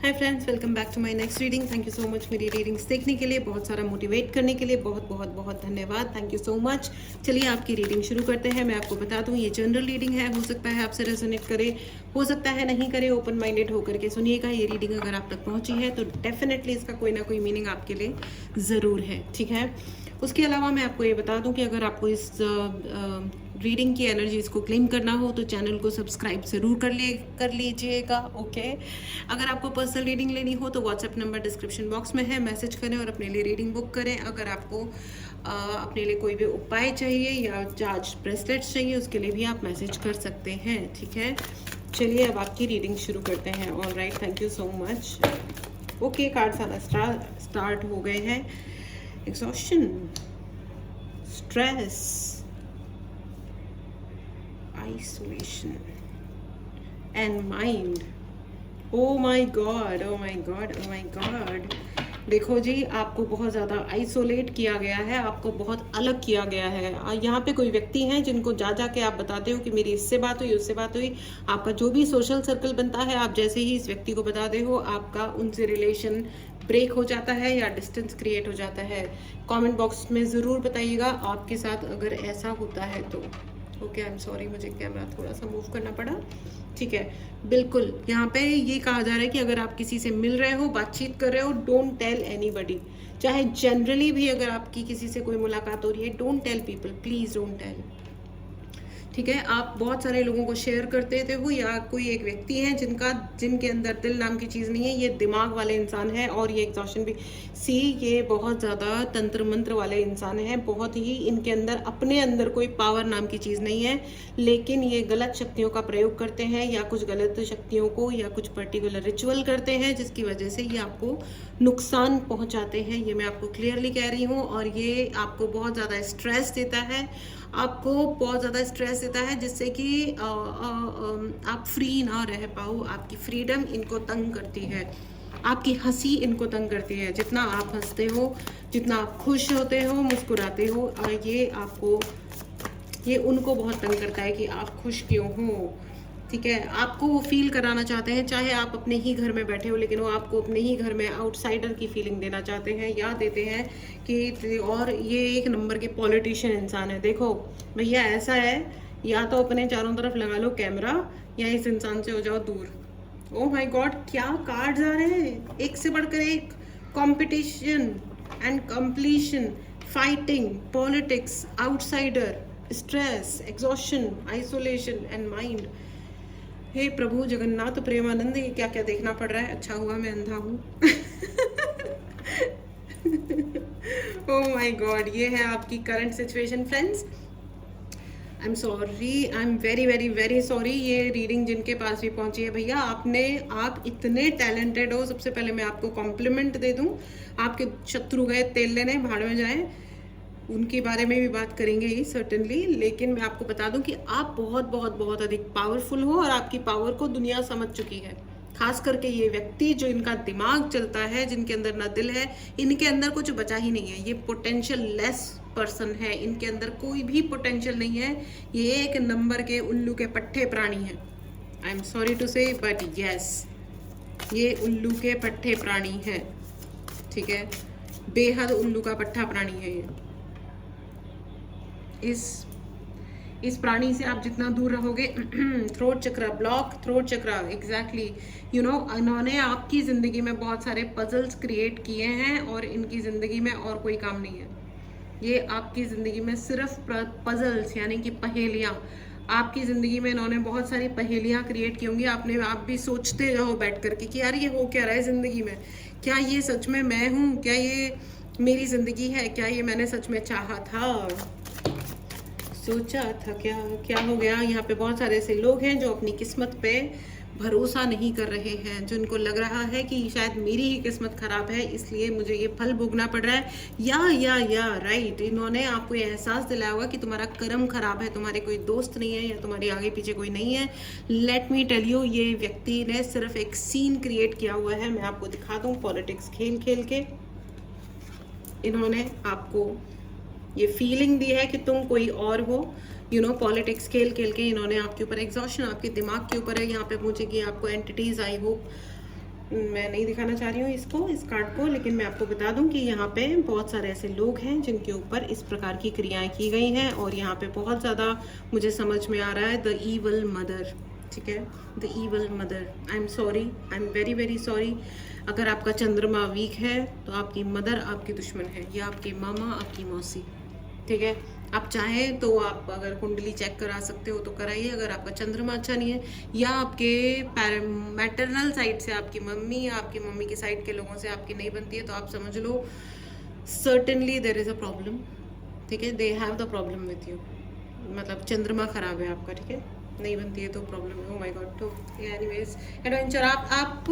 Hi friends, welcome back to my next reading. Thank you so much मेरी readings देखने के लिए, बहुत सारा मोटिवेट करने के लिए बहुत बहुत बहुत धन्यवाद। Thank you so much. चलिए आपकी रीडिंग शुरू करते हैं। मैं आपको बता दूं, ये जनरल रीडिंग है, हो सकता है आपसे रेजोनेट करे, हो सकता है नहीं करे। ओपन माइंडेड होकर के सुनिएगा। ये रीडिंग अगर आप तक पहुंची है तो डेफिनेटली इसका कोई ना कोई मीनिंग आपके लिए ज़रूर है, ठीक है। उसके अलावा मैं आपको ये बता दूं कि अगर आपको इस रीडिंग की एनर्जीज को क्लेम करना हो तो चैनल को सब्सक्राइब ज़रूर कर लीजिएगा, ओके। अगर आपको पर्सनल रीडिंग लेनी हो तो व्हाट्सएप नंबर डिस्क्रिप्शन बॉक्स में है, मैसेज करें और अपने लिए रीडिंग बुक करें। अगर आपको अपने लिए कोई भी उपाय चाहिए या चार्ज ब्रेसलेट्स चाहिए, उसके लिए भी आप मैसेज कर सकते हैं, ठीक है। चलिए अब आपकी रीडिंग शुरू करते हैं। All right, thank you so much. Okay, cards आना स्टार्ट हो गए हैं। Exhaustion, stress, isolation and mind. Oh my God, oh my God, oh my God. देखो जी, आपको बहुत ज़्यादा आइसोलेट किया गया है, आपको बहुत अलग किया गया है। यहाँ पे कोई व्यक्ति हैं जिनको जा के आप बताते हो कि मेरी इससे बात हुई, उससे बात हुई। आपका जो भी सोशल सर्कल बनता है, आप जैसे ही इस व्यक्ति को बताते हो, आपका उनसे रिलेशन ब्रेक हो जाता है या डिस्टेंस क्रिएट हो जाता है। कमेंट बॉक्स में ज़रूर बताइएगा आपके साथ अगर ऐसा होता है तो। ओके, आई एम सॉरी, मुझे कैमरा थोड़ा सा मूव करना पड़ा, ठीक है। बिल्कुल, यहाँ पे ये कहा जा रहा है कि अगर आप किसी से मिल रहे हो, बातचीत कर रहे हो, डोंट टेल एनीबडी। चाहे जनरली भी अगर आपकी किसी से कोई मुलाकात हो रही है, don't tell people, please don't tell, ठीक है। आप बहुत सारे लोगों को शेयर करते थे हो, या कोई एक व्यक्ति है जिनके अंदर दिल नाम की चीज़ नहीं है, ये दिमाग वाले इंसान है। और ये एग्जॉशन भी सी, ये बहुत ज़्यादा तंत्र मंत्र वाले इंसान हैं, बहुत ही इनके अंदर अपने अंदर कोई पावर नाम की चीज़ नहीं है, लेकिन ये गलत शक्तियों का प्रयोग करते हैं या कुछ गलत शक्तियों को या कुछ पर्टिकुलर रिचुअल करते हैं जिसकी वजह से ये आपको नुकसान पहुंचाते हैं। ये मैं आपको क्लियरली कह रही हूँ। और ये आपको बहुत ज़्यादा स्ट्रेस देता है, आपको बहुत ज़्यादा स्ट्रेस देता है, जिससे कि आप फ्री ना रह पाओ। आपकी फ्रीडम इनको तंग करती है, आपकी हंसी इनको तंग करती है। जितना आप हंसते हो, जितना आप खुश होते हो, मुस्कुराते हो, ये उनको बहुत तंग करता है कि आप खुश क्यों हो, ठीक है। आपको वो फील कराना चाहते हैं, चाहे आप अपने ही घर में बैठे हो, लेकिन वो आपको अपने ही घर में आउटसाइडर की फीलिंग देना चाहते हैं या देते हैं कि। और ये एक नंबर के पॉलिटिशियन इंसान है। देखो भैया, ऐसा है, या तो अपने चारों तरफ लगा लो कैमरा या इस इंसान से हो जाओ दूर। ओह माय गॉड, क्या कार्ड्स आ रहे हैं, एक से बढ़कर एक। Competition and completion, fighting, politics, outsider, stress, exhaustion, isolation and mind. हे प्रभु जगन्नाथ प्रेमानंद, ये क्या क्या देखना पड़ रहा है। अच्छा हुआ मैं अंधा हूँ। ओह माय गॉड, ये है आपकी current situation friends. I am sorry, I am very very very sorry. ये रीडिंग जिनके पास भी पहुंची है, भैया आप इतने टैलेंटेड हो। सबसे पहले मैं आपको कॉम्प्लीमेंट दे दूं। आपके शत्रु गए तेल लेने, भाड़ में जाएं। उनके बारे में भी बात करेंगे ही सर्टेनली, लेकिन मैं आपको बता दूं कि आप बहुत बहुत बहुत अधिक पावरफुल हो और आपकी पावर को दुनिया समझ चुकी है। खास करके ये व्यक्ति जो इनका दिमाग चलता है, जिनके अंदर ना दिल है, इनके अंदर कुछ बचा ही नहीं है। ये पोटेंशियल लेस पर्सन है, इनके अंदर कोई भी पोटेंशियल नहीं है। ये एक नंबर के उल्लू के पट्टे प्राणी हैं। आई एम सॉरी टू से बट यस, ये उल्लू के पट्टे प्राणी है, ठीक है। बेहद उल्लू का पट्टा प्राणी है ये। इस प्राणी से आप जितना दूर रहोगे, थ्रोट चक्र ब्लॉक, थ्रोट चक्र एग्जैक्टली, यू नो, इन्होंने आपकी ज़िंदगी में बहुत सारे पजल्स क्रिएट किए हैं और इनकी ज़िंदगी में और कोई काम नहीं है। ये आपकी ज़िंदगी में सिर्फ पजल्स यानी कि पहेलियाँ, आपकी ज़िंदगी में इन्होंने बहुत सारी पहेलियाँ क्रिएट की होंगी। आप भी सोचते रहो बैठ करके कि यार ये हो क्या रहा है ज़िंदगी में, क्या ये सच में मैं हूँ, क्या ये मेरी ज़िंदगी है, क्या ये मैंने सच में चाहा था, सोचा था, क्या क्या हो गया। यहाँ पे बहुत सारे ऐसे लोग हैं जो अपनी किस्मत पे भरोसा नहीं कर रहे हैं, जो इनको लग रहा है कि शायद मेरी ही किस्मत खराब है, इसलिए मुझे ये फल भोगना पड़ रहा है। या राइट, इन्होंने आपको ये एहसास दिलाया होगा कि तुम्हारा कर्म खराब है, तुम्हारे कोई दोस्त नहीं है या तुम्हारे आगे पीछे कोई नहीं है। लेट मी टेल यू, ये व्यक्ति ने सिर्फ एक सीन क्रिएट किया हुआ है। मैं आपको दिखा दूँ, पॉलिटिक्स खेल खेल के इन्होंने आपको ये फीलिंग दी है कि तुम कोई और हो। यू नो, पॉलिटिक्स खेल के इन्होंने आपके ऊपर एग्जॉशन, आपके दिमाग के ऊपर है। यहाँ पे मुझे कि आपको एंटिटीज, आई होप मैं नहीं दिखाना चाह रही हूँ इसको, इस कार्ड को, लेकिन मैं आपको बता दूं कि यहाँ पे बहुत सारे ऐसे लोग हैं जिनके ऊपर इस प्रकार की क्रियाएं की गई हैं, और यहाँ पे बहुत ज़्यादा मुझे समझ में आ रहा है द ईवल मदर, ठीक है, the evil mother. I am sorry, I am very very sorry. अगर आपका चंद्रमा वीक है तो आपकी मदर आपकी दुश्मन है, या आपकी मामा आपकी मौसी, ठीक है। आप चाहें तो आप अगर कुंडली चेक करा सकते हो तो कराइए, अगर आपका चंद्रमा अच्छा नहीं है, या आपके मैटरनल साइड से आपकी मम्मी या आपकी मम्मी की साइड के लोगों से आपकी नहीं बनती है, तो आप समझ लो certainly there is a problem, ठीक है, they have the problem with you, मतलब चंद्रमा खराब है आपका, ठीक है, नहीं बनती है तो प्रॉब्लम है। Oh my God. तो एनीवेज एडवेंचर, आप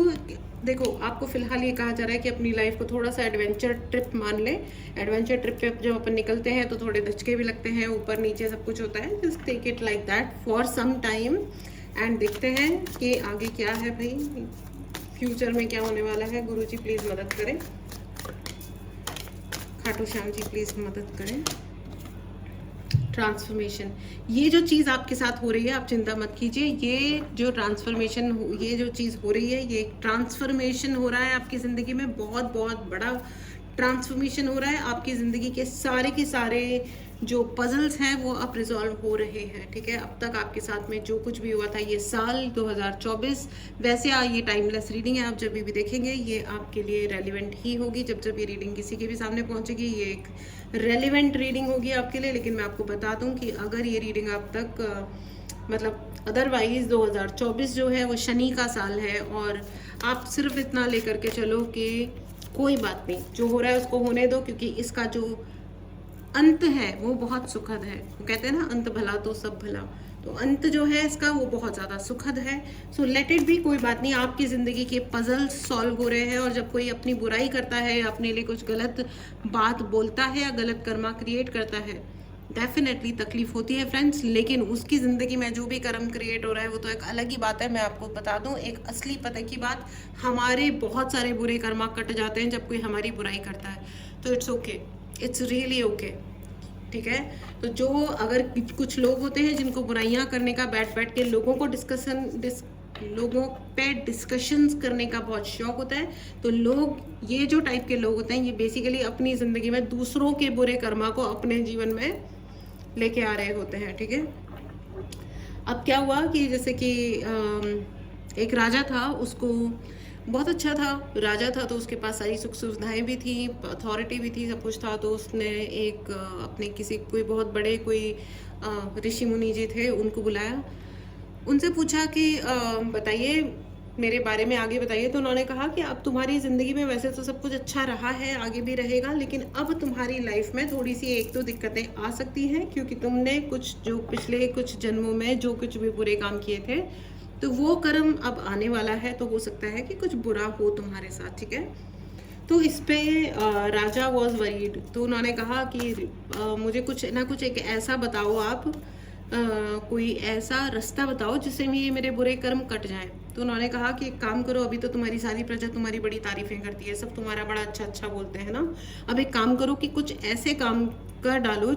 देखो, आपको फिलहाल ये कहा जा रहा है कि अपनी लाइफ को थोड़ा सा एडवेंचर ट्रिप मान ले। एडवेंचर ट्रिप पे जब अपन निकलते हैं तो थोड़े धचके भी लगते हैं, ऊपर नीचे सब कुछ होता है, just take it like that for some time and देखते हैं कि आगे क्या है भाई, फ्यूचर में क्या होने वाला है। गुरु जी प्लीज़ मदद करें, खाटू श्याम जी प्लीज़ मदद करें। ट्रांसफॉर्मेशन, ये जो चीज़ आपके साथ हो रही है आप चिंता मत कीजिए, ये जो ट्रांसफॉर्मेशन, ये जो चीज़ हो रही है, ये ट्रांसफॉर्मेशन हो रहा है आपकी ज़िंदगी में, बहुत बहुत बड़ा ट्रांसफॉर्मेशन हो रहा है। आपकी ज़िंदगी के सारे जो पजल्स हैं वो अब रिजॉल्व हो रहे हैं, ठीक है। अब तक आपके साथ में जो कुछ भी हुआ था, ये साल 2024, वैसे ये टाइमलेस रीडिंग है, आप जब भी देखेंगे ये आपके लिए रेलिवेंट ही होगी। जब जब ये रीडिंग किसी के भी सामने पहुंचेगी, ये एक रेलिवेंट रीडिंग होगी आपके लिए। लेकिन मैं आपको बता दूं कि अगर ये रीडिंग आप तक मतलब अदरवाइज 2024 जो है वो शनि का साल है, और आप सिर्फ इतना लेकर के चलो कि कोई बात नहीं, जो हो रहा है उसको होने दो, क्योंकि इसका जो अंत है वो बहुत सुखद है। वो कहते हैं ना, अंत भला तो सब भला, तो अंत जो है इसका वो बहुत ज़्यादा सुखद है। सो लेट इट बी, कोई बात नहीं, आपकी ज़िंदगी के पजल्स सॉल्व हो रहे हैं। और जब कोई अपनी बुराई करता है या अपने लिए कुछ गलत बात बोलता है या गलत कर्मा क्रिएट करता है, डेफिनेटली तकलीफ होती है फ्रेंड्स, लेकिन उसकी ज़िंदगी में जो भी कर्म क्रिएट हो रहा है वो तो एक अलग ही बात है। मैं आपको बता दूं एक असली पते की बात, हमारे बहुत सारे बुरे कर्मा कट जाते हैं जब कोई हमारी बुराई करता है, तो it's okay, it's really okay, ठीक है। तो जो अगर कुछ लोग होते हैं जिनको बुराइयां करने का, बैठ बैठ के लोगों को लोगों पे डिस्कशंस करने का बहुत शौक होता है, तो लोग, ये जो टाइप के लोग होते हैं, ये बेसिकली अपनी ज़िंदगी में दूसरों के बुरे कर्मा को अपने जीवन में लेके आ रहे होते हैं, ठीक है। अब क्या हुआ कि जैसे कि एक राजा था, उसको बहुत अच्छा था, राजा था तो उसके पास सारी सुख सुविधाएं भी थी, अथॉरिटी भी थी, सब कुछ था। तो उसने एक अपने किसी कोई बहुत बड़े कोई ऋषि मुनि जी थे, उनको बुलाया, उनसे पूछा कि बताइए मेरे बारे में, आगे बताइए। तो उन्होंने कहा कि अब तुम्हारी ज़िंदगी में वैसे तो सब कुछ अच्छा रहा है, आगे भी रहेगा, लेकिन अब तुम्हारी लाइफ में थोड़ी सी एक तो दिक्कतें आ सकती हैं, क्योंकि तुमने कुछ जो पिछले कुछ जन्मों में जो कुछ भी बुरे काम किए थे, तो वो कर्म अब आने वाला है, तो हो सकता है कि कुछ बुरा हो तुम्हारे साथ, ठीक है। तो इस पे राजा वॉज वरीड, तो उन्होंने कहा कि मुझे कुछ ना कुछ एक ऐसा बताओ आप, कोई ऐसा रास्ता बताओ जिससे ये मेरे बुरे कर्म कट जाएं। तो उन्होंने कहा कि एक काम करो, अभी तो तुम्हारी सारी प्रजा तुम्हारी बड़ी तारीफें करती है, सब तुम्हारा बड़ा अच्छा अच्छा बोलते हैं ना, अब एक काम करो कि कुछ ऐसे काम कर डालो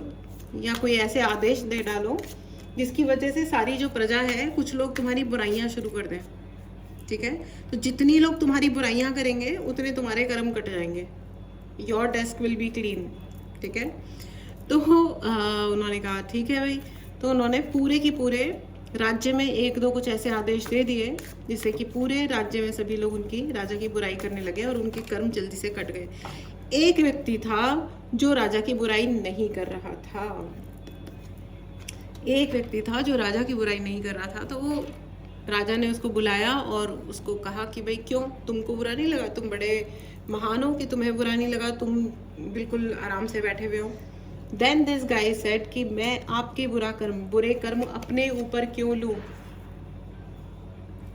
या कोई ऐसे आदेश दे डालो जिसकी वजह से सारी जो प्रजा है, कुछ लोग तुम्हारी बुराइयां शुरू कर दें, ठीक है। तो जितनी लोग तुम्हारी बुराइयां करेंगे उतने तुम्हारे कर्म कट जाएंगे, your desk will be clean, ठीक है। तो उन्होंने कहा ठीक है भाई। तो उन्होंने पूरे के पूरे राज्य में एक दो कुछ ऐसे आदेश दे दिए जिससे कि पूरे राज्य में सभी लोग उनकी, राजा की बुराई करने लगे और उनके कर्म जल्दी से कट गए। एक व्यक्ति था जो राजा की बुराई नहीं कर रहा था, एक व्यक्ति था जो राजा की बुराई नहीं कर रहा था। तो वो राजा ने उसको बुलाया और उसको कहा कि भाई क्यों, तुमको बुरा नहीं लगा, तुम बड़े महान हो कि तुम्हें बुरा नहीं लगा, तुम बिल्कुल आराम से बैठे हुए हो। देन दिस गाय सेड कि मैं आपके बुरे कर्म अपने ऊपर क्यों लूं।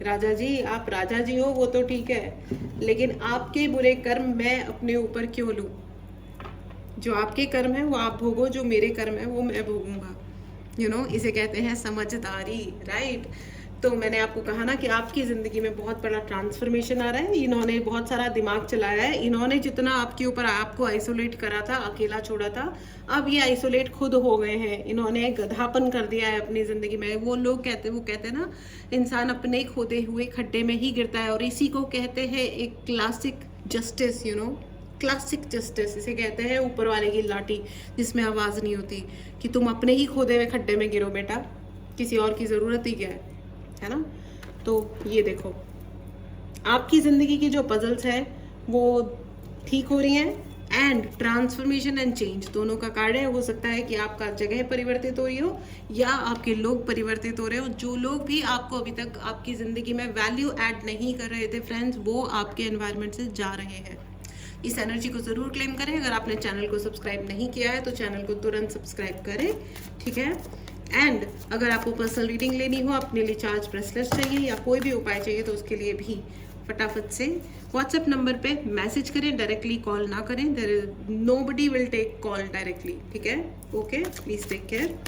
राजा जी, आप राजा जी हो वो तो ठीक है, लेकिन आपके बुरे कर्म मैं अपने ऊपर क्यों लूं। जो आपके कर्म है वो आप भोगो, जो मेरे कर्म है वो मैं भोगूंगा। यू नो, इसे कहते हैं समझदारी, राइट। तो मैंने आपको कहा ना कि आपकी ज़िंदगी में बहुत बड़ा ट्रांसफॉर्मेशन आ रहा है। इन्होंने बहुत सारा दिमाग चलाया है। इन्होंने जितना आपके ऊपर आपको आइसोलेट करा था, अकेला छोड़ा था, अब ये आइसोलेट खुद हो गए हैं। इन्होंने गधापन कर दिया है अपनी ज़िंदगी में। वो कहते हैं ना, इंसान अपने खोदे हुए खड्डे में ही गिरता है, और इसी को कहते हैं एक क्लासिक जस्टिस, क्लासिक जस्टिस इसे कहते हैं, ऊपर वाले की लाठी जिसमें आवाज़ नहीं होती, कि तुम अपने ही खोदे हुए खड्डे में गिरो बेटा, किसी और की ज़रूरत ही क्या है ना। तो ये देखो, आपकी ज़िंदगी की जो पजल्स हैं वो ठीक हो रही हैं, एंड ट्रांसफॉर्मेशन एंड चेंज दोनों का कार्ड है। हो सकता है कि आपका जगह परिवर्तित हो रही हो या आपके लोग परिवर्तित हो रहे हो। जो लोग भी आपको अभी तक आपकी ज़िंदगी में वैल्यू ऐड नहीं कर रहे थे फ्रेंड्स, वो आपके एनवायरनमेंट से जा रहे हैं। इस एनर्जी को ज़रूर क्लेम करें। अगर आपने चैनल को सब्सक्राइब नहीं किया है तो चैनल को तुरंत सब्सक्राइब करें, ठीक है। एंड अगर आपको पर्सनल रीडिंग लेनी हो, अपने लिए चार्ज ब्रेसलेट चाहिए या कोई भी उपाय चाहिए, तो उसके लिए भी फटाफट से व्हाट्सएप नंबर पे मैसेज करें, डायरेक्टली कॉल ना करें। There is nobody will take call directly, ठीक है। Okay, please take care.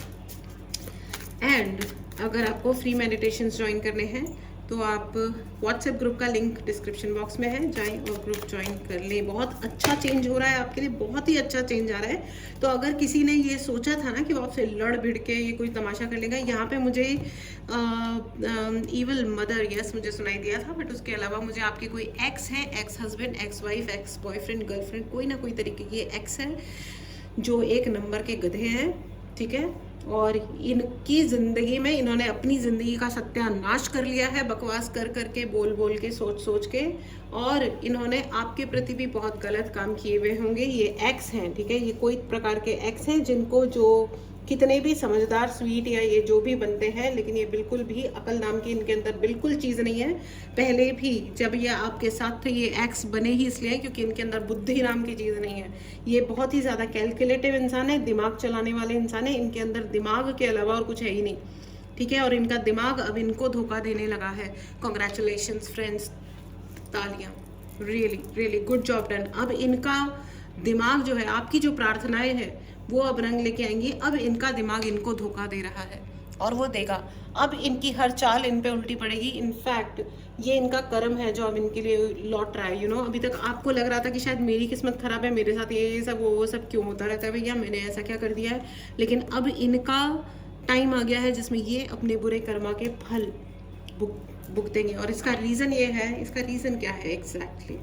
And अगर आपको फ्री मेडिटेशंस ज्वाइन करने हैं तो आप व्हाट्सएप ग्रुप का लिंक डिस्क्रिप्शन बॉक्स में है, जाएं और ग्रुप ज्वाइन कर लें। बहुत अच्छा चेंज हो रहा है आपके लिए, बहुत ही अच्छा चेंज आ रहा है। तो अगर किसी ने ये सोचा था ना कि वो आपसे लड़ भिड़ के ये कोई तमाशा कर लेगा, यहाँ पे मुझे ईवल मदर यस मुझे सुनाई दिया था, बट उसके अलावा मुझे आपके कोई एक्स हैं, ex husband, ex wife, ex boyfriend, girlfriend, कोई ना कोई तरीके की एक्स है जो एक नंबर के गधे हैं, ठीक है। और इनकी ज़िंदगी में इन्होंने अपनी ज़िंदगी का सत्यानाश कर लिया है, बकवास कर करके, बोल बोल के, सोच सोच के, और इन्होंने आपके प्रति भी बहुत गलत काम किए हुए होंगे। ये एक्स हैं, ठीक है, ये कोई प्रकार के एक्स हैं जिनको जो कितने भी समझदार, स्वीट या ये जो भी बनते हैं, लेकिन ये बिल्कुल भी अकल नाम की इनके अंदर बिल्कुल चीज़ नहीं है। पहले भी जब ये आपके साथ थे, ये एक्स बने ही इसलिए क्योंकि इनके अंदर बुद्धि नाम की चीज़ नहीं है। ये बहुत ही ज़्यादा कैलकुलेटिव इंसान है, दिमाग चलाने वाले इंसान है। इनके अंदर दिमाग के अलावा और कुछ है ही नहीं, ठीक है। और इनका दिमाग अब इनको धोखा देने लगा है। कॉन्ग्रेचुलेशंस फ्रेंड्स, तालियां, really really good job done. अब इनका दिमाग जो है, आपकी जो प्रार्थनाएं हैं वो अब रंग लेके आएंगी। अब इनका दिमाग इनको धोखा दे रहा है और वो देगा। अब इनकी हर चाल इन पे उल्टी पड़ेगी। इनफैक्ट ये इनका कर्म है जो अब इनके लिए लौट रहा है। अभी तक आपको लग रहा था कि शायद मेरी किस्मत खराब है, मेरे साथ ये सब वो सब क्यों होता रहता है भैया, मैंने ऐसा क्या कर दिया है। लेकिन अब इनका टाइम आ गया है जिसमें ये अपने बुरे कर्मा के फल भुगतेंगे। और इसका रीज़न ये है, इसका रीज़न क्या है एग्जैक्टली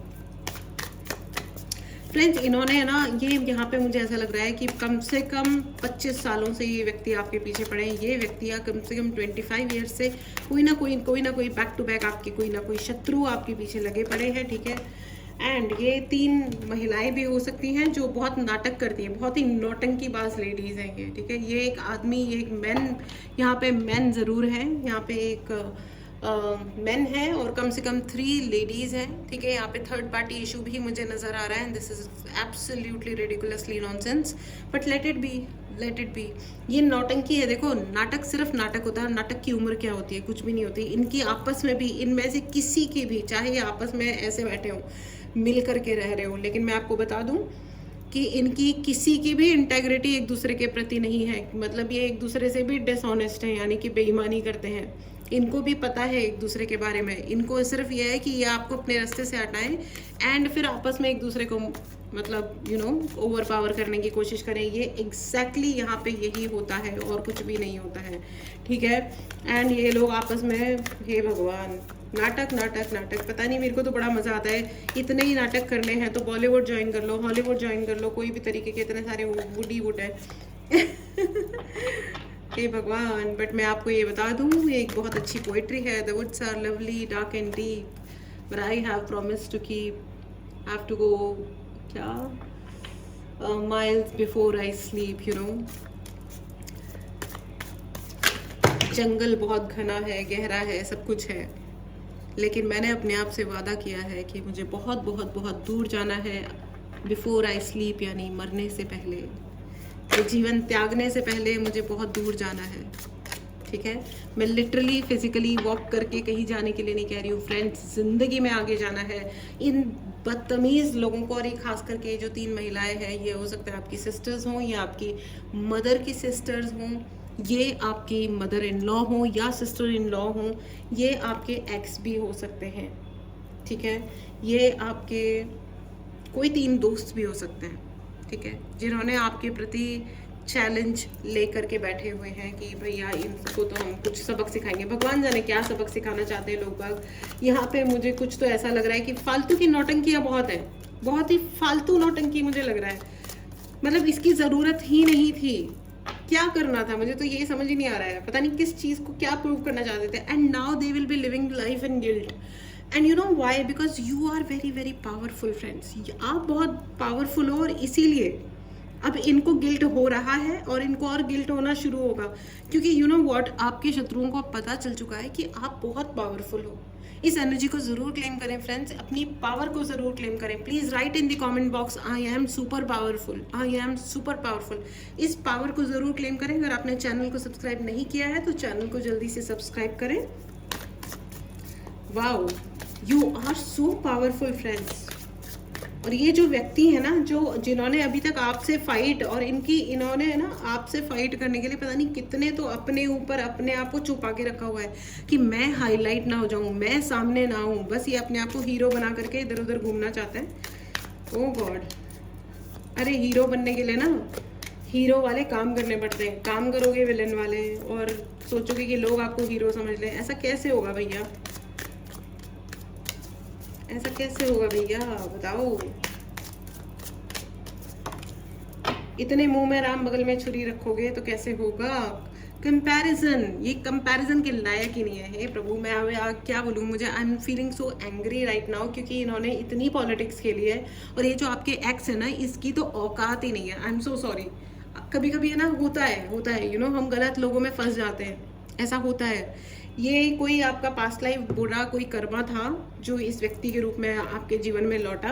फ्रेंड्स, इन्होंने ना ये यहाँ पे मुझे ऐसा लग रहा है कि कम से कम 25 सालों से ये व्यक्ति आपके पीछे पड़े हैं। ये व्यक्ति कम से कम 25 ईयर्स से कोई ना कोई बैक टू बैक आपकी कोई ना कोई शत्रु आपके पीछे लगे पड़े हैं, ठीक है। एंड ये 3 महिलाएं भी हो सकती हैं जो बहुत नाटक करती हैं, बहुत ही नौटंकीबाज लेडीज़ हैं ये, ठीक है। ये एक आदमी, ये एक मैन, यहाँ पे मैन ज़रूर है, यहाँ पे एक मेन है और कम से कम 3 लेडीज़ हैं, ठीक है। यहाँ पे थर्ड पार्टी इशू भी मुझे नज़र आ रहा है। This is absolutely ridiculously nonsense, but let it be. ये नौटंकी है। देखो, नाटक सिर्फ नाटक होता है। नाटक की उम्र क्या होती है? कुछ भी नहीं होती। इनकी आपस में भी, इनमें से किसी की भी, चाहे ये आपस में ऐसे बैठे हों, मिल करके रह रहे हो, लेकिन मैं आपको बता दूं कि इनकी किसी की भी इंटेग्रिटी एक दूसरे के प्रति नहीं है। मतलब ये एक दूसरे से भी डिसऑनेस्ट हैं, यानी कि बेईमानी करते हैं। इनको भी पता है एक दूसरे के बारे में। इनको सिर्फ यह है कि ये आपको अपने रास्ते से हटाएं एंड फिर आपस में एक दूसरे को मतलब ओवर पावर करने की कोशिश करें। ये एग्जैक्टली यहाँ पे यही होता है और कुछ भी नहीं होता है, ठीक है। एंड ये लोग आपस में, हे भगवान, नाटक नाटक नाटक, पता नहीं, मेरे को तो बड़ा मज़ा आता है। इतने ही नाटक करने हैं तो बॉलीवुड ज्वाइन कर लो, हॉलीवुड ज्वाइन कर लो, कोई भी तरीके के इतने सारे वुड है हे भगवान। बट मैं आपको ये बता दूँ, एक बहुत अच्छी पोइट्री है, the woods are lovely dark and deep but I have promise to keep, have to go क्या माइल्स बिफोर आई स्लीप, जंगल बहुत घना है, गहरा है, सब कुछ है, लेकिन मैंने अपने आप से वादा किया है कि मुझे बहुत बहुत बहुत दूर जाना है बिफोर आई स्लीप, यानी मरने से पहले, ये जीवन त्यागने से पहले मुझे बहुत दूर जाना है, ठीक है। मैं लिटरली फिजिकली वॉक करके कहीं जाने के लिए नहीं कह रही हूँ फ्रेंड्स, ज़िंदगी में आगे जाना है। इन बदतमीज़ लोगों को, और ये खास करके जो 3 महिलाएं हैं, ये हो सकता है आपकी सिस्टर्स हों या आपकी मदर की सिस्टर्स हों, ये आपकी मदर इन लॉ हो या सिस्टर इन लॉ हो, ये आपके एक्स भी हो सकते हैं, ठीक है। ये आपके कोई 3 दोस्त भी हो सकते हैं, ठीक है, जिन्होंने आपके प्रति चैलेंज लेकर के बैठे हुए हैं कि भैया इनको तो हम कुछ सबक सिखाएंगे। भगवान जाने क्या सबक सिखाना चाहते हैं लोग बाग। यहाँ पे मुझे कुछ तो ऐसा लग रहा है कि फालतू की नौटंकियाँ बहुत है, बहुत ही फालतू नौटंकी मुझे लग रहा है। मतलब इसकी ज़रूरत ही नहीं थी। क्या करना था, मुझे तो ये समझ ही नहीं आ रहा है। पता नहीं किस चीज़ को क्या प्रूव करना चाहते थे। And now they will be living life in guilt. And you know why? Because you are very very powerful friends. आप बहुत पावरफुल हो और इसीलिए अब इनको गिल्ट हो रहा है और इनको और गिल्ट होना शुरू होगा, क्योंकि यू नो व्हाट, आपके शत्रुओं को पता चल चुका है कि आप बहुत पावरफुल हो। इस एनर्जी को ज़रूर क्लेम करें फ्रेंड्स, अपनी पावर को ज़रूर क्लेम करें। Please write in the comment box, I am super powerful, I am super powerful. इस पावर को ज़रूर क्लेम करें। अगर आपने चैनल को सब्सक्राइब नहीं किया है तो चैनल को जल्दी से सब्सक्राइब करें। Wow, you are so powerful friends. और ये जो व्यक्ति है ना, जिन्होंने अभी तक आपसे फाइट, और इन्होंने है ना आपसे फाइट करने के लिए पता नहीं कितने तो अपने ऊपर अपने आप को छुपा के रखा हुआ है कि मैं हाईलाइट ना हो जाऊं, मैं सामने ना हूं। बस ये अपने आप को हीरो बना करके इधर उधर घूमना चाहते हैं। ओह गॉड, अरे हीरो बनने के लिए ना हीरो वाले काम करने पड़ते हैं। काम करोगे विलन वाले और सोचोगे कि लोग आपको हीरो समझ लें, ऐसा कैसे होगा भैया? ऐसा कैसे होगा भैया, बताओ? इतने मुंह में राम बगल में छुरी रखोगे तो कैसे होगा? कंपैरिजन, ये कंपैरिजन के लायक ही नहीं है। हे प्रभु, मैं अब क्या बोलूँ? मुझे आई am feeling so angry right now, क्योंकि इन्होंने इतनी पॉलिटिक्स खेली है। और ये जो आपके एक्स है ना, इसकी तो औकात ही नहीं है। I am so sorry. कभी कभी है ना, होता है यू नो, हम गलत लोगों में फंस जाते हैं, ऐसा होता है। ये कोई आपका पास्ट लाइफ बुरा कोई कर्मा था जो इस व्यक्ति के रूप में आपके जीवन में लौटा।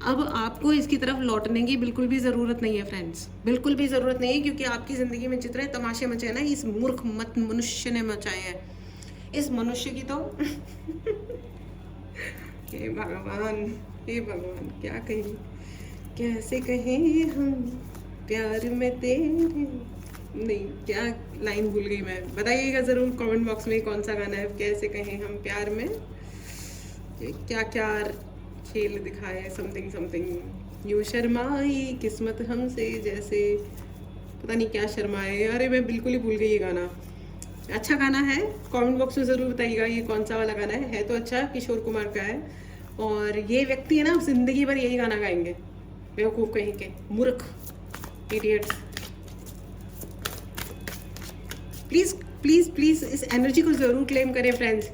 अब आपको इसकी तरफ लौटने की बिल्कुल भी ज़रूरत नहीं है फ्रेंड्स, बिल्कुल भी ज़रूरत नहीं है, क्योंकि आपकी ज़िंदगी में जितने तमाशे मचे हैं ना, इस मूर्ख मत मनुष्य ने मचाए हैं। इस मनुष्य की तो हे भगवान, हे भगवान, क्या कहें, कैसे कहें हम प्यार में तेरे। नहीं, क्या लाइन भूल गई मैं, बताइएगा ज़रूर कमेंट बॉक्स में कौन सा गाना है। कैसे कहें हम प्यार में, क्या क्या खेल दिखाए, समथिंग समथिंग। यूँ शर्माई किस्मत हमसे जैसे, पता नहीं क्या शर्माए। अरे मैं बिल्कुल ही भूल गई ये गाना। अच्छा गाना है, कमेंट बॉक्स में ज़रूर बताइएगा ये कौन सा वाला गाना है तो अच्छा, किशोर कुमार का है। और ये व्यक्ति है ना, ज़िंदगी भर यही गाना गाएंगे, बेवकूफ़ कहीं के, मूर्ख, इडियट्स। प्लीज़ प्लीज़ प्लीज़ इस एनर्जी को ज़रूर क्लेम करें फ्रेंड्स।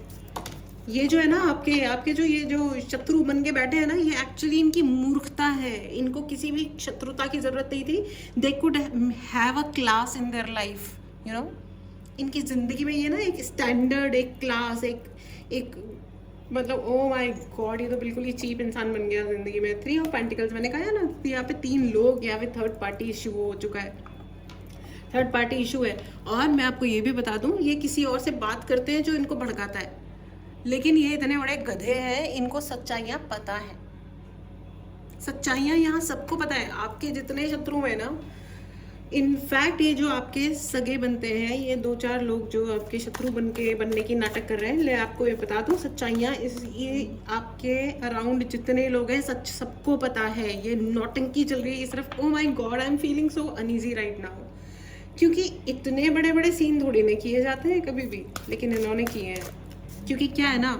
ये जो है ना, आपके जो ये जो शत्रु बन के बैठे हैं ना, ये एक्चुअली इनकी मूर्खता है। इनको किसी भी शत्रुता की ज़रूरत नहीं थी। They could have a class in their life, you know. इनकी ज़िंदगी में ये ना एक स्टैंडर्ड, एक क्लास, एक मतलब ओ माय गॉड, ये तो बिल्कुल ही चीप इंसान बन गया ज़िंदगी में। 3 ऑफ पेंटिकल्स मैंने कहा ना, यहाँ पे 3 लोग, यहाँ पे थर्ड पार्टी इशू हो चुका है, थर्ड पार्टी इशू है। और मैं आपको ये भी बता दूं, ये किसी और से बात करते हैं जो इनको भड़काता है, लेकिन ये इतने बड़े गधे हैं, इनको सच्चाइयाँ पता है। सच्चाइयाँ यहाँ सबको पता है। आपके जितने शत्रु हैं ना, इनफैक्ट ये जो आपके सगे बनते हैं, ये 2-4 लोग जो आपके शत्रु बनने की नाटक कर रहे हैं, ले आपको ये बता दूं, सच्चाइयाँ ये आपके अराउंड जितने लोग हैं, सच सबको पता है। ये नौटंकी चल रही है सिर्फ। Oh my God, I am feeling so uneasy right now, क्योंकि इतने बड़े बड़े सीन थोड़ी ना किए जाते हैं कभी भी, लेकिन इन्होंने किए हैं। क्योंकि क्या है ना,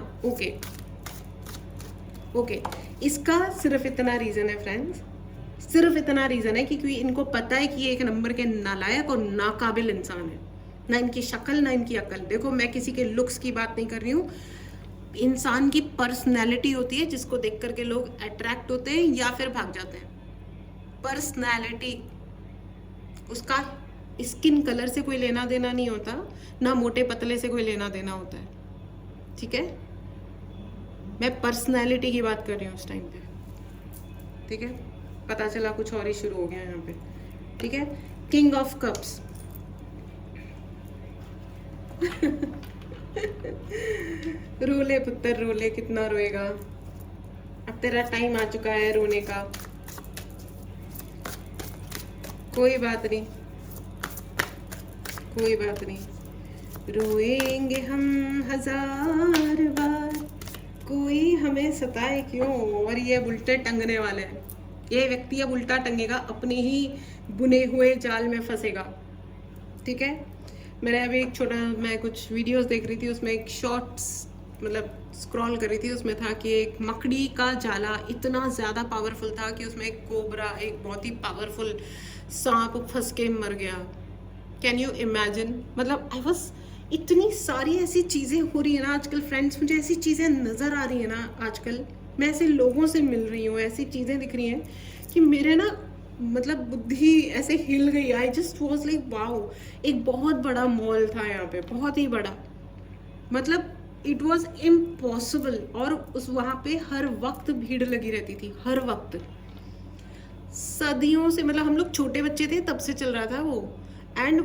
ओके, इसका सिर्फ इतना रीज़न है फ्रेंड्स, सिर्फ इतना रीज़न है कि क्योंकि इनको पता है कि ये एक नंबर के नालायक और नाकाबिल इंसान है। ना इनकी शक्ल, ना इनकी अकल। देखो, मैं किसी के लुक्स की बात नहीं कर रही हूँ, इंसान की पर्सनैलिटी होती है जिसको देख करके लोग अट्रैक्ट होते हैं या फिर भाग जाते हैं। पर्सनैलिटी, उसका स्किन कलर से कोई लेना देना नहीं होता, ना मोटे पतले से कोई लेना देना होता है, ठीक है। मैं पर्सनैलिटी की बात कर रही हूँ उस टाइम पे, ठीक है। पता चला कुछ और ही शुरू हो गया यहाँ पे, ठीक है। किंग ऑफ कप्स रोले पुत्र रोले, कितना रोएगा, अब तेरा टाइम आ चुका है रोने का। कोई बात नहीं, कोई बात नहीं, रोएंगे हम 1000 बार, कोई हमें सताए क्यों। और ये उल्टे टंगने वाले हैं, ये व्यक्ति अब उल्टा टंगेगा, अपने ही बुने हुए जाल में फंसेगा। ठीक है, मैंने अभी एक छोटा, मैं कुछ वीडियोस देख रही थी, उसमें एक शॉर्ट्स मतलब स्क्रॉल कर रही थी, उसमें था कि एक मकड़ी का जाला इतना ज़्यादा पावरफुल था कि उसमें एक कोबरा, एक बहुत ही पावरफुल सांप फंस के मर गया। Can you imagine? मतलब आई वॉज, इतनी सारी ऐसी चीज़ें हो रही है ना आजकल फ्रेंड्स, मुझे ऐसी चीज़ें नज़र आ रही है ना आजकल, मैं ऐसे लोगों से मिल रही हूँ, ऐसी चीज़ें दिख रही हैं कि मेरे ना मतलब बुद्धि ऐसे हिल गई। I just was like wow. एक बहुत बड़ा मॉल था यहाँ पे, बहुत ही बड़ा, मतलब इट वॉज इम्पॉसिबल। और उस वहाँ पे हर वक्त भीड़ लगी रहती थी, हर वक्त, सदियों से, मतलब हम लोग छोटे बच्चे थे तब से चल रहा था वो। एंड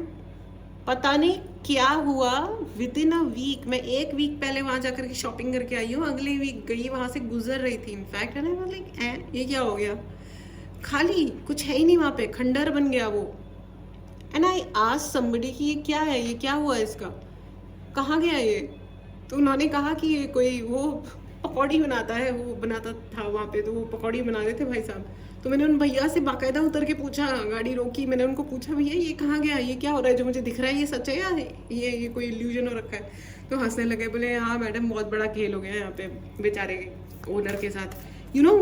पता नहीं क्या हुआ, विद इन अ वीक, मैं एक वीक पहले वहाँ जाकर के शॉपिंग करके आई हूँ, अगले वीक गई, वहाँ से गुजर रही थी इनफैक्ट, है ना, लाइक ये क्या हो गया, खाली कुछ है ही नहीं वहाँ पे, खंडर बन गया वो। एंड आई आस्क्ड समबडी कि ये क्या है, ये क्या हुआ इसका, कहाँ गया ये। तो उन्होंने कहा कि ये कोई वो पकौड़ी बनाता है, वो बनाता था वहाँ पे, तो वो पकौड़ी बना रहे थे भाई साहब। तो मैंने उन भैया से बाकायदा उतर के पूछा, गाड़ी रोकी, मैंने उनको पूछा, भैया ये कहाँ गया, ये क्या हो रहा है, जो मुझे दिख रहा है ये सच है या ये कोई इल्यूजन हो रखा है। तो हंसने लगे, बोले हाँ मैडम बहुत बड़ा खेल हो गया यहाँ पे बेचारे ओनर के साथ। यू नो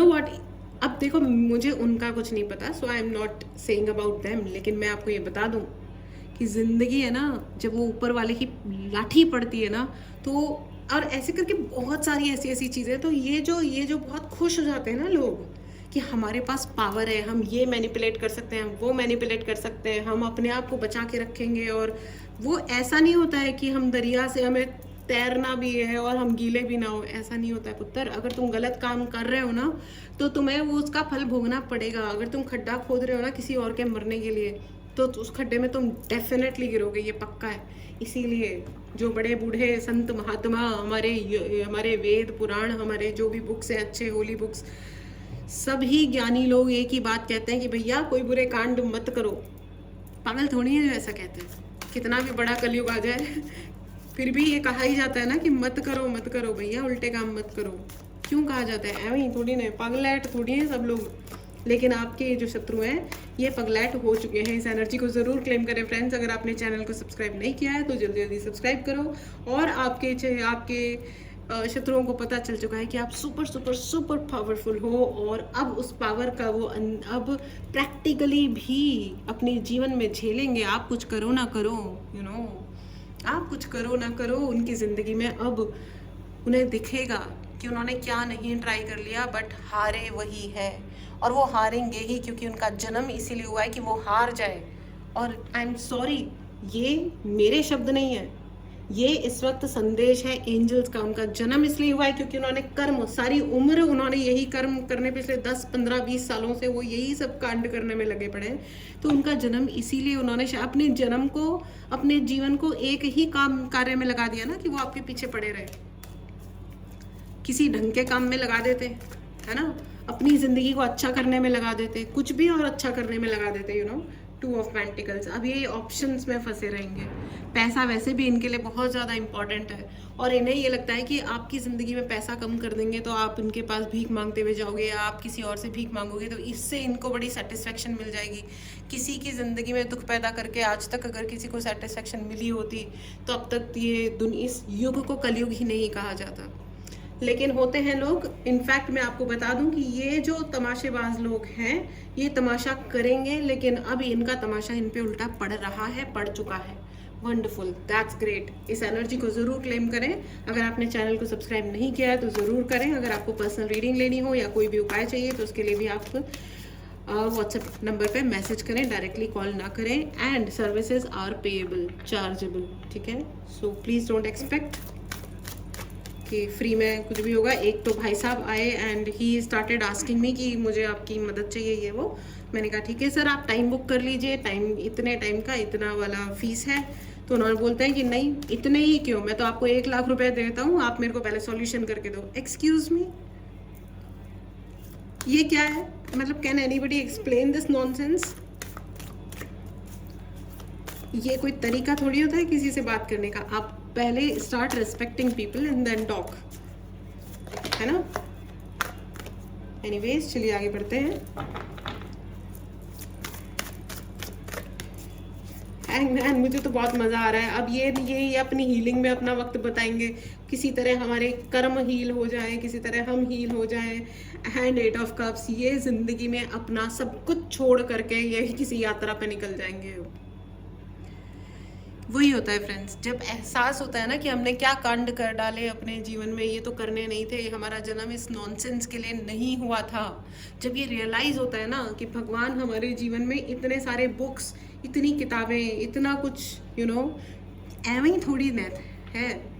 व्हाट, अब देखो मुझे उनका कुछ नहीं पता, so I am not saying about them, लेकिन मैं आपको ये बता दूं कि ज़िंदगी है ना, जब वो ऊपर वाले की लाठी पड़ती है ना, तो और ऐसे करके बहुत सारी ऐसी ऐसी चीज़ें, तो ये जो बहुत खुश हो जाते हैं ना लोग कि हमारे पास पावर है, हम ये मैनिपुलेट कर सकते हैं, वो मैनिपुलेट कर सकते हैं, हम अपने आप को बचा के रखेंगे। और वो ऐसा नहीं होता है कि हम दरिया से हमें तैरना भी है और हम गीले भी ना हो, ऐसा नहीं होता है पुत्र। अगर तुम गलत काम कर रहे हो ना, तो तुम्हें वो उसका फल भोगना पड़ेगा। अगर तुम खड्डा खोद रहे हो ना किसी और के मरने के लिए, तो उस खड्डे में तुम डेफिनेटली गिरोगे, ये पक्का है। इसीलिए जो बड़े बूढ़े संत महात्मा, हमारे वेद पुराण, हमारे जो भी बुक्स हैं अच्छे होली बुक्स, सभी ज्ञानी लोग एक ही बात कहते हैं कि भैया कोई बुरे कांड मत करो। पागल थोड़ी है जो ऐसा कहते हैं, कितना भी बड़ा कलयुग आ जाए फिर भी ये कहा ही जाता है ना कि मत करो भैया, उल्टे काम मत करो। क्यों कहा जाता है? ऐਵੇਂ ही थोड़ी ना, पगलैट थोड़ी हैं सब लोग। लेकिन आपके जो शत्रु हैं ये पगलैट हो चुके हैं। इस एनर्जी को ज़रूर क्लेम करें फ्रेंड्स। अगर आपने चैनल को सब्सक्राइब नहीं किया है तो जल्दी जल्दी सब्सक्राइब करो। और आपके शत्रुओं को पता चल चुका है कि आप सुपर सुपर सुपर पावरफुल हो, और अब उस पावर का वो अब प्रैक्टिकली भी अपने जीवन में झेलेंगे। आप कुछ करो ना करो, आप कुछ करो ना करो, उनकी ज़िंदगी में अब उन्हें दिखेगा कि उन्होंने क्या नहीं ट्राई कर लिया, बट हारे वही है। और वो हारेंगे ही, क्योंकि उनका जन्म इसीलिए हुआ है कि वो हार जाए। और आई एम सॉरी, ये मेरे शब्द नहीं है, ये इस वक्त संदेश है एंजल्स का। उनका जन्म इसलिए हुआ है क्योंकि उन्होंने कर्म, सारी उम्र उन्होंने यही कर्म करने, पिछले 10, 15, 20 सालों से वो यही सब कांड करने में लगे पड़े हैं। तो उनका जन्म इसीलिए, उन्होंने अपने जन्म को, अपने जीवन को एक ही कार्य में लगा दिया ना, कि वो आपके पीछे पड़े रहे। किसी ढंग के काम में लगा देते, है ना, अपनी ज़िंदगी को अच्छा करने में लगा देते, कुछ भी और अच्छा करने में लगा देते, टू ऑफ पेंटिकल्स। अब ये ऑप्शंस में फंसे रहेंगे। पैसा वैसे भी इनके लिए बहुत ज़्यादा इंपॉर्टेंट है, और इन्हें ये लगता है कि आपकी ज़िंदगी में पैसा कम कर देंगे तो आप इनके पास भीख मांगते हुए जाओगे, या आप किसी और से भीख मांगोगे, तो इससे इनको बड़ी सेटिस्फेक्शन मिल जाएगी। किसी की ज़िंदगी में दुख पैदा करके आज तक अगर किसी को सेटिस्फेक्शन मिली होती तो अब तक ये इस युग को कलयुग ही नहीं कहा जाता। लेकिन होते हैं लोग, इनफैक्ट मैं आपको बता दूं कि ये जो तमाशेबाज लोग हैं ये तमाशा करेंगे, लेकिन अब इनका तमाशा इन पे उल्टा पड़ रहा है, पड़ चुका है। Wonderful, that's great. इस एनर्जी को ज़रूर क्लेम करें। अगर आपने चैनल को सब्सक्राइब नहीं किया है तो ज़रूर करें। अगर आपको पर्सनल रीडिंग लेनी हो या कोई भी उपाय चाहिए तो उसके लिए भी आप व्हाट्सएप नंबर पे मैसेज करें, डायरेक्टली कॉल ना करें। And services are payable, chargeable, ठीक है। सो प्लीज़ डोंट एक्सपेक्ट कि फ्री में कुछ भी होगा। एक तो भाई साहब आए and he started asking me कि मुझे आपकी मदद चाहिए, ये वो। मैंने कहा ठीक है सर, आप टाइम बुक कर लीजिए, इतने टाइम का इतना वाला फीस है। तो उन्होंने बोलते हैं कि नहीं, इतने ही क्यों, मैं तो आपको 1 लाख रुपए देता हूँ, आप मेरे को पहले सॉल्यूशन करके दो। एक्सक्यूज मी, ये क्या है? मतलब can anybody explain this nonsense? ये कोई तरीका थोड़ी होता है किसी से बात करने का। आप पहले start respecting people and then talk, है ना। एनीवेज चलिए आगे बढ़ते हैं। हैंगमैन, मुझे तो बहुत मज़ा आ रहा है। अब ये अपनी हीलिंग में अपना वक्त बताएंगे, किसी तरह हमारे कर्म हील हो जाए, किसी तरह हम हील हो जाए। हैंड 8 ऑफ कप्स, ये ज़िंदगी में अपना सब कुछ छोड़ करके यही किसी यात्रा पे निकल जाएंगे। वही होता है फ्रेंड्स, जब एहसास होता है ना कि हमने क्या कांड कर डाले अपने जीवन में, ये तो करने नहीं थे, हमारा जन्म इस नॉनसेंस के लिए नहीं हुआ था। जब ये रियलाइज़ होता है ना कि भगवान हमारे जीवन में इतने सारे बुक्स, इतनी किताबें, इतना कुछ एवं ही थोड़ी है,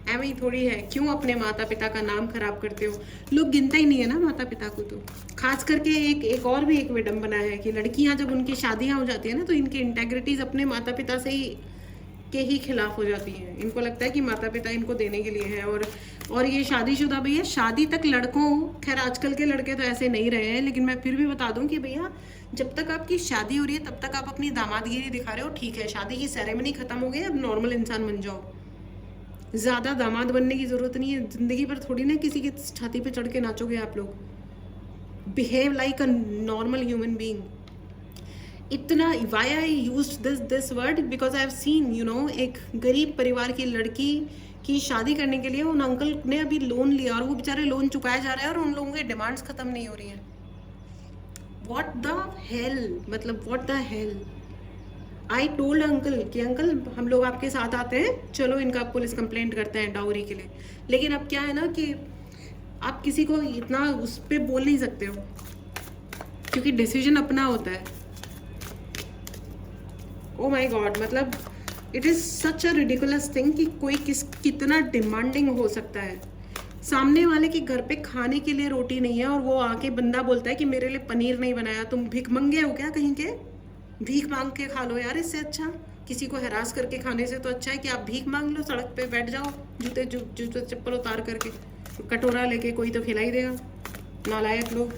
एवं ही थोड़ी है। क्यों अपने माता पिता का नाम खराब करते हो? लोग गिनता ही नहीं है ना माता पिता को। तो खास करके एक और भी एक विडंबना है कि लड़कियां जब उनकी शादियां हो जाती है ना, तो इनकी इंटेग्रिटीज अपने माता पिता से ही खिलाफ हो जाती हैं। इनको लगता है कि माता पिता इनको देने के लिए है। और ये शादीशुदा भैया, शादी तक लड़कों, खैर आजकल के लड़के तो ऐसे नहीं रहे हैं, लेकिन मैं फिर भी बता दूं कि भैया जब तक आपकी शादी हो रही है तब तक आप अपनी दामादगिरी दिखा रहे हो, ठीक है। शादी की सेरेमनी खत्म हो गई, अब नॉर्मल इंसान बन जाओ। ज़्यादा दामाद बनने की ज़रूरत नहीं है। ज़िंदगी पर थोड़ी ना किसी की छाती पे चढ़ के नाचोगे आप लोग। Behave like a normal human being. इतना why I use this word because I have seen एक गरीब परिवार की लड़की की शादी करने के लिए उन अंकल ने अभी लोन लिया और वो बेचारे लोन चुकाया जा रहा है और उन लोगों की डिमांड्स खत्म नहीं हो रही हैं। व्हाट द हेल, मतलब what the hell. I told uncle कि अंकल हम लोग आपके साथ आते हैं, चलो इनका पुलिस कंप्लेंट करते हैं डाउरी के लिए। लेकिन अब क्या है ना कि आप किसी को इतना उस पर बोल नहीं सकते हो क्योंकि डिसीजन अपना होता है। ओ माई गॉड, मतलब it is such a ridiculous thing कि कोई कितना डिमांडिंग हो सकता है। सामने वाले के घर पे खाने के लिए रोटी नहीं है और वो आके बंदा बोलता है कि मेरे लिए पनीर नहीं बनाया। तुम भिखमंगे हो क्या कहीं के? भीख मांग के खा लो यार, इससे अच्छा किसी को हरास करके खाने से तो अच्छा है कि आप भीख मांग लो, सड़क पे बैठ जाओ, जूते चप्पल उतार करके, कटोरा लेके, कोई तो खिला ही देगा। नालायक लोग।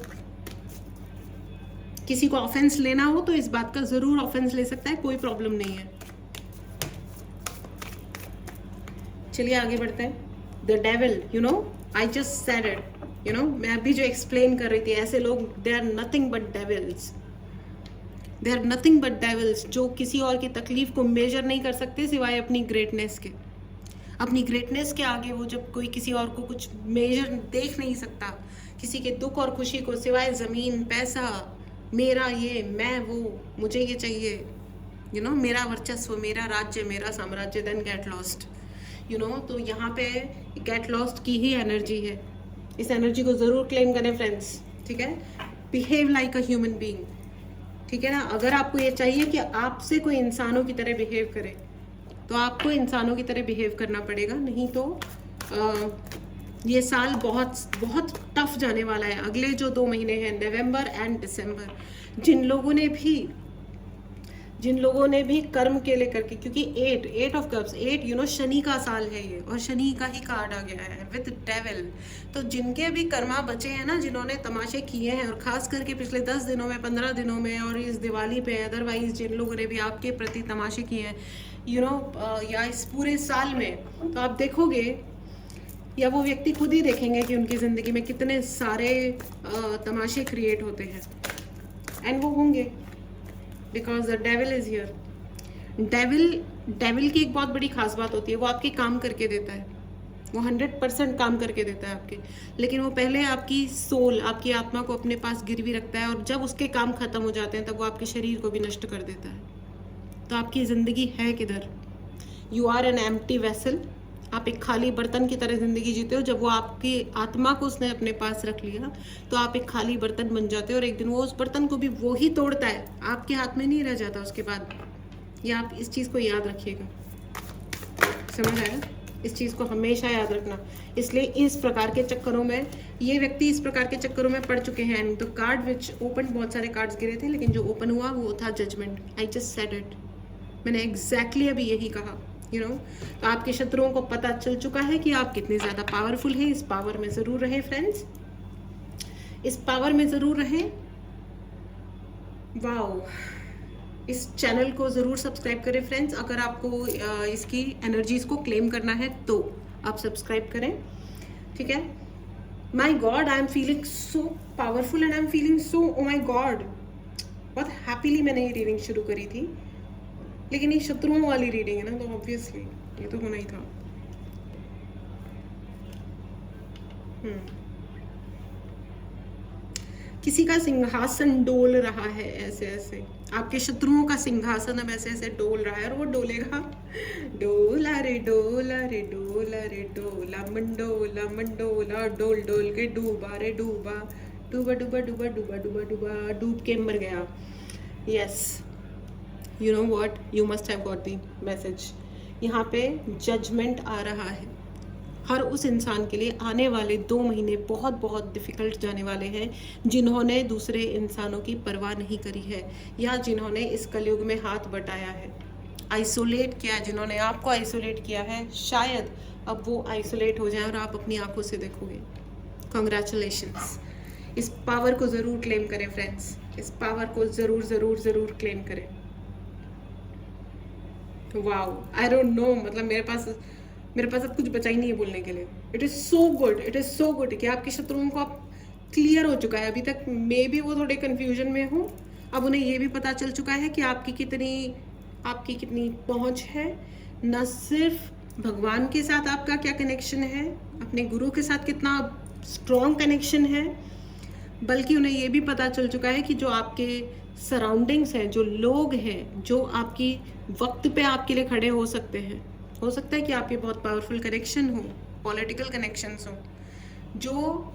किसी को ऑफेंस लेना हो तो इस बात का जरूर ऑफेंस ले सकता है, कोई प्रॉब्लम नहीं है। चलिए आगे बढ़ते हैं। The devil, I just said it, मैं अभी जो एक्सप्लेन कर रही थी, ऐसे लोग they are nothing but devils. They are nothing but devils, जो किसी और की तकलीफ को मेजर नहीं कर सकते सिवाय अपनी ग्रेटनेस के। अपनी ग्रेटनेस के आगे वो जब कोई किसी और को कुछ मेजर देख नहीं सकता, किसी के दुख और खुशी को सिवाय ज़मीन, पैसा, मेरा ये, मैं वो, मुझे ये चाहिए, मेरा वर्चस्व, मेरा राज्य, मेरा साम्राज्य, देन गेट लॉस्ट। तो यहाँ पे गेट लॉस्ट की ही एनर्जी है। इस एनर्जी को ज़रूर क्लेम करें फ्रेंड्स, ठीक है। Behave like a human being, ठीक है ना। अगर आपको ये चाहिए कि आपसे कोई इंसानों की तरह बिहेव करे तो आपको इंसानों की तरह बिहेव करना पड़ेगा, नहीं तो ये साल बहुत बहुत टफ जाने वाला है। अगले जो 2 महीने हैं, नवंबर एंड दिसंबर, जिन लोगों ने भी कर्म के लेकर के, क्योंकि 8 ऑफ कप्स, 8 शनि का साल है ये, और शनि का ही कार्ड आ गया है विद डेविल। तो जिनके भी कर्मा बचे हैं ना, जिन्होंने तमाशे किए हैं, और खास करके पिछले 10 दिनों में, 15 दिनों में, और इस दिवाली पे, अदरवाइज जिन लोगों ने भी आपके प्रति तमाशे किए हैं या इस पूरे साल में, तो आप देखोगे या वो व्यक्ति खुद ही देखेंगे कि उनकी ज़िंदगी में कितने सारे तमाशे क्रिएट होते हैं। एंड वो होंगे because the devil is here. Devil की एक बहुत बड़ी खास बात होती है, वो आपके काम करके देता है। वो 100% काम करके देता है आपके, लेकिन वो पहले आपकी सोल, आपकी आत्मा को अपने पास गिरवी रखता है, और जब उसके काम खत्म हो जाते हैं तब वो आपके शरीर को भी नष्ट कर देता है। तो आपकी ज़िंदगी है किधर? You are an empty vessel. आप एक खाली बर्तन की तरह ज़िंदगी जीते हो। जब वो आपकी आत्मा को उसने अपने पास रख लिया तो आप एक खाली बर्तन बन जाते हो, और एक दिन वो उस बर्तन को भी वो ही तोड़ता है, आपके हाथ में नहीं रह जाता उसके बाद। या आप इस चीज़ को याद रखिएगा, समझ आया? इस चीज़ को हमेशा याद रखना। इसलिए इस प्रकार के चक्करों में, ये व्यक्ति इस प्रकार के चक्करों में पड़ चुके हैं। तो कार्ड विच ओपन, बहुत सारे कार्ड्स गिरे थे, लेकिन जो ओपन हुआ वो था judgement. I just said it, मैंने एग्जैक्टली अभी यही कहा। तो आपके शत्रुओं को पता चल चुका है कि आप कितने ज़्यादा पावरफुल हैं। इस पावर में ज़रूर रहें फ्रेंड्स, इस पावर में ज़रूर रहें। वाओ, इस चैनल को ज़रूर सब्सक्राइब करें फ्रेंड्स। अगर आपको इसकी एनर्जीज़ को क्लेम करना है तो आप सब्सक्राइब करें, ठीक है। My God, I am feeling so powerful and I am feeling so, oh my God, बहुत हैप्पीली मैंने ये रीडिंग शुरू करी थी, लेकिन ये शत्रुओं वाली रीडिंग है ना, तो ऑब्वियसली ये तो होना ही था। किसी का सिंहासन डोल रहा है ऐसे ऐसे, आपके शत्रुओं का सिंहासन अब ऐसे ऐसे डोल रहा है, और वो डोलेगा। डोला रे डोला रे डोला रे डोला मंडोला मंडोला, डोल डोल के डूबा रे डूबा, डूबा डूबा डूबा डूबा डूबा डूबा, डूब के मर गया। Yes, you know what, you must have got the message. यहाँ पे जजमेंट आ रहा है हर उस इंसान के लिए। आने वाले 2 महीने बहुत बहुत डिफ़िकल्ट जाने वाले हैं, जिन्होंने दूसरे इंसानों की परवाह नहीं करी है, या जिन्होंने इस कलयुग में हाथ बटाया है, आइसोलेट किया, जिन्होंने आपको आइसोलेट किया है, शायद अब वो आइसोलेट हो जाए और आप अपनी आंखों से देखोगे। कॉन्ग्रेचुलेशंस। इस पावर को ज़रूर क्लेम करें फ्रेंड्स, इस पावर को ज़रूर ज़रूर ज़रूर क्लेम करें। वाओ, आई डोंट नो, मतलब मेरे पास अब कुछ बचा ही नहीं है बोलने के लिए। It is so good, it is so good कि आपके शत्रुओं को आप क्लियर हो चुका है। अभी तक मे बी वो थोड़े कन्फ्यूजन में हो, अब उन्हें ये भी पता चल चुका है कि आपकी कितनी पहुंच है। न सिर्फ भगवान के साथ आपका क्या कनेक्शन है, अपने गुरु के साथ कितना स्ट्रॉन्ग कनेक्शन है, बल्कि उन्हें ये भी पता चल चुका है कि जो आपके सराउंडिंग्स हैं, जो लोग हैं, जो आपकी वक्त पे आपके लिए खड़े हो सकते हैं, हो सकता है कि आपके बहुत पावरफुल कनेक्शन हो, पॉलिटिकल कनेक्शंस हो, जो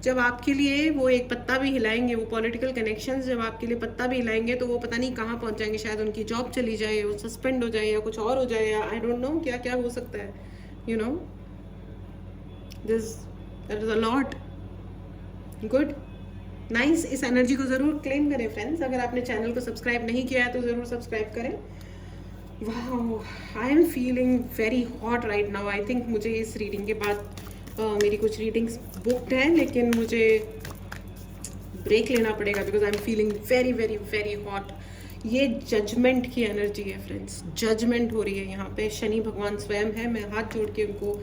जब आपके लिए वो एक पत्ता भी हिलाएंगे, वो पॉलिटिकल कनेक्शंस जब आपके लिए पत्ता भी हिलाएंगे, तो वो पता नहीं कहाँ पहुँच जाएंगे। शायद उनकी जॉब चली जाए, वो सस्पेंड हो जाए, या कुछ और हो जाए, या आई डोंट नो क्या क्या हो सकता है। You know, there is a lot good, nice. इस एनर्जी को ज़रूर क्लेम करें फ्रेंड्स। अगर आपने चैनल को सब्सक्राइब नहीं किया है तो ज़रूर सब्सक्राइब करें। वाह, आई am feeling very hot right now. I think मुझे इस रीडिंग के बाद मेरी कुछ रीडिंग्स बुकड हैं, लेकिन मुझे ब्रेक लेना पड़ेगा because I am feeling very very very hot. ये जजमेंट की एनर्जी है फ्रेंड्स, जजमेंट हो रही है यहाँ पे। शनि भगवान स्वयं है। मैं हाथ जोड़ के उनको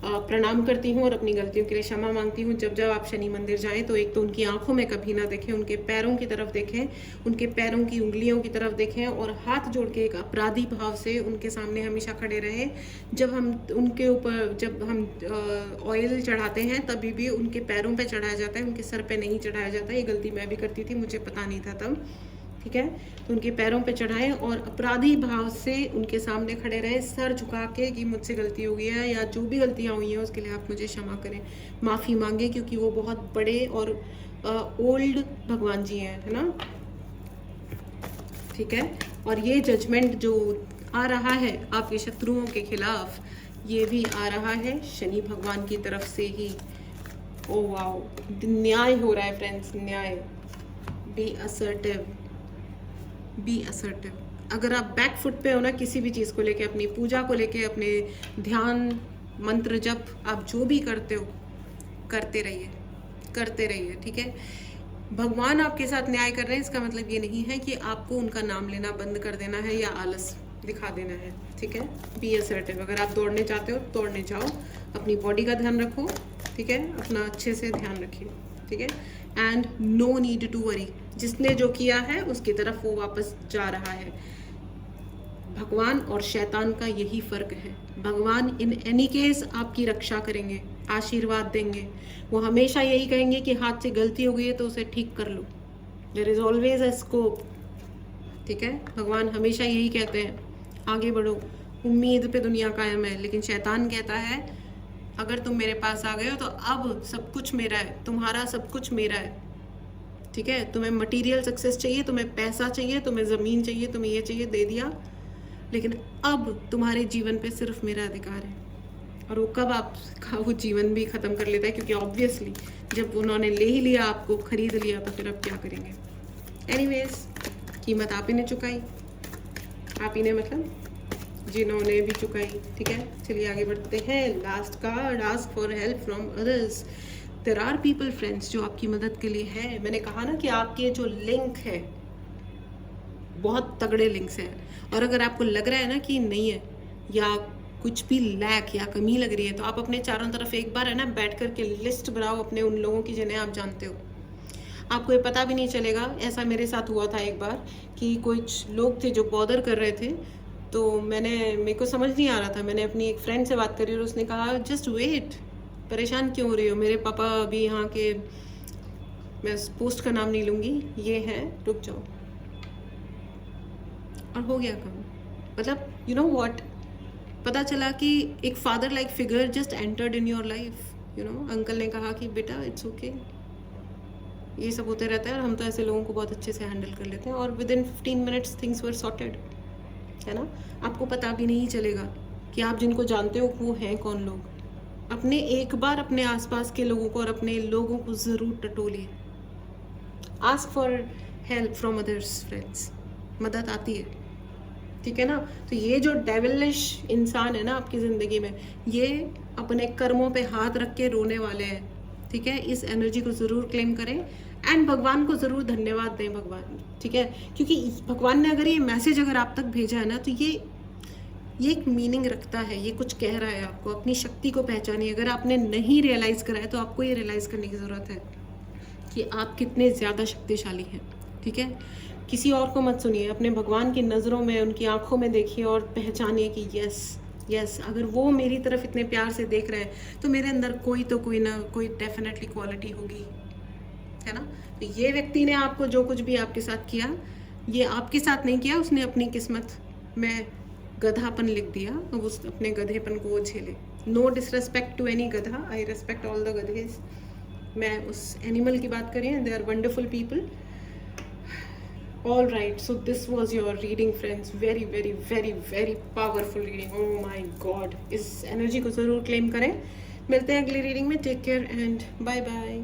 प्रणाम करती हूँ और अपनी गलतियों के लिए क्षमा मांगती हूँ। जब आप शनि मंदिर जाएं तो एक तो उनकी आंखों में कभी ना देखें, उनके पैरों की तरफ देखें, उनके पैरों की उंगलियों की तरफ देखें, और हाथ जोड़ के एक अपराधी भाव से उनके सामने हमेशा खड़े रहें। जब हम उनके ऊपर ऑयल चढ़ाते हैं तभी भी उनके पैरों पे चढ़ाया जाता है, उनके सर पे नहीं चढ़ाया जाता। ये गलती मैं भी करती थी, मुझे पता नहीं था तब, ठीक है। तो उनके पैरों पे चढ़ाएं और अपराधी भाव से उनके सामने खड़े रहें, सर झुका के कि मुझसे गलती हो गई है, या जो भी गलतियां हुई हैं उसके लिए आप मुझे क्षमा करें, माफ़ी मांगे, क्योंकि वो बहुत बड़े और ओल्ड भगवान जी हैं, है ना, ठीक है। और ये जजमेंट जो आ रहा है आपके शत्रुओं के खिलाफ, ये भी आ रहा है शनि भगवान की तरफ से ही। ओ वाओ, न्याय हो रहा है फ्रेंड्स, न्याय। Be assertive, be assertive. अगर आप बैक फुट पे हो ना किसी भी चीज़ को लेके, अपनी पूजा को लेके, अपने ध्यान मंत्र जप आप जो भी करते हो, करते रहिए, ठीक है। भगवान आपके साथ न्याय कर रहे हैं, इसका मतलब ये नहीं है कि आपको उनका नाम लेना बंद कर देना है या आलस दिखा देना है, ठीक है। Be assertive. अगर आप दौड़ने चाहते हो दौड़ने जाओ, अपनी बॉडी का ध्यान रखो, ठीक है, अपना अच्छे से ध्यान रखिए, ठीक है। And no need to worry, जिसने जो किया है उसकी तरफ वो वापस जा रहा है। भगवान और शैतान का यही फर्क है। भगवान इन एनी केस आपकी रक्षा करेंगे, आशीर्वाद देंगे। वो हमेशा यही कहेंगे कि हाथ से गलती हो गई है तो उसे ठीक कर लो, there is always a scope, ठीक है। भगवान हमेशा यही कहते हैं, आगे बढ़ो, उम्मीद पे दुनिया कायम है। लेकिन शैतान कहता है अगर तुम मेरे पास आ गए हो तो अब सब कुछ मेरा है, तुम्हारा सब कुछ मेरा है, ठीक है। तुम्हें मटेरियल सक्सेस चाहिए, तुम्हें पैसा चाहिए, तुम्हें ज़मीन चाहिए, तुम्हें ये चाहिए, दे दिया, लेकिन अब तुम्हारे जीवन पे सिर्फ मेरा अधिकार है। और वो कब आपका वो जीवन भी ख़त्म कर लेता है, क्योंकि ऑब्वियसली जब उन्होंने ले ही लिया, आपको खरीद लिया, तो फिर अब क्या करेंगे। एनीवेज, कीमत आप ही ने चुकाई, आप ही ने मतलब जिन्होंने भी चुकाई, ठीक है। चलिए आगे बढ़ते हैं। Last card, ask for help from others. There are people friends जो आपकी मदद के लिए है। मैंने कहा ना कि आपके जो लिंक है बहुत तगड़े लिंक्स हैं। और अगर आपको लग रहा है ना कि नहीं है या कुछ भी लैक या कमी लग रही है, तो आप अपने चारों तरफ एक बार है ना बैठ कर के लिस्ट बनाओ अपने उन लोगों की जिन्हें आप जानते हो। आपको ये पता भी नहीं चलेगा। ऐसा मेरे साथ हुआ था एक बार कि कुछ लोग थे जो बॉदर कर रहे थे, तो मेरे को समझ नहीं आ रहा था। मैंने अपनी एक फ्रेंड से बात करी और उसने कहा जस्ट वेट, परेशान क्यों हो रही हो, मेरे पापा अभी यहाँ के, मैं पोस्ट का नाम नहीं लूँगी, ये हैं, रुक जाओ। और हो गया काम। मतलब यू नो व्हाट, पता चला कि एक father like figure just entered in your life. You know, uncle ने कहा कि बेटा इट्स ओके, ये सब होते रहता है और हम तो ऐसे लोगों को बहुत अच्छे से हैंडल कर लेते हैं। और with in 15 minutes things were sorted, है ना। आपको पता भी नहीं चलेगा कि आप जिनको जानते हो वो हैं कौन लोग। अपने एक बार अपने आसपास के लोगों को और अपने लोगों को ज़रूर टटोलिए। Ask for help from others friends, मदद आती है, ठीक है ना। तो ये जो डेविलिश इंसान है ना आपकी ज़िंदगी में, ये अपने कर्मों पे हाथ रख के रोने वाले हैं, ठीक है। इस एनर्जी को ज़रूर क्लेम करें एंड भगवान को ज़रूर धन्यवाद दें, भगवान, ठीक है। क्योंकि भगवान ने अगर ये मैसेज अगर आप तक भेजा है ना, तो ये एक मीनिंग रखता है, ये कुछ कह रहा है आपको। अपनी शक्ति को पहचानिए। अगर आपने नहीं रियलाइज़ करा है तो आपको ये रियलाइज़ करने की ज़रूरत है कि आप कितने ज़्यादा शक्तिशाली हैं, ठीक है। किसी और को मत सुनिए, अपने भगवान की नज़रों में, उनकी आंखों में देखिए और पहचानिए कि यस, अगर वो मेरी तरफ इतने प्यार से देख रहे हैं तो मेरे अंदर कोई ना कोई डेफिनेटली क्वालिटी होगी, है ना। तो ये व्यक्ति ने आपको जो कुछ भी आपके साथ किया, ये आपके साथ नहीं किया, उसने अपनी किस्मत में गधापन लिख दिया, अब उस अपने गधेपन को वो झेले। नो डिसरेस्पेक्ट टू एनी गधा, आई रेस्पेक्ट ऑल द गधेस। मैं उस एनिमल की बात कर रही हूँ, they are wonderful people. All right, so this was your reading friends, very very very very powerful reading, oh my god। इस एनर्जी को ज़रूर क्लेम करें। मिलते हैं अगली रीडिंग में, take care and bye bye.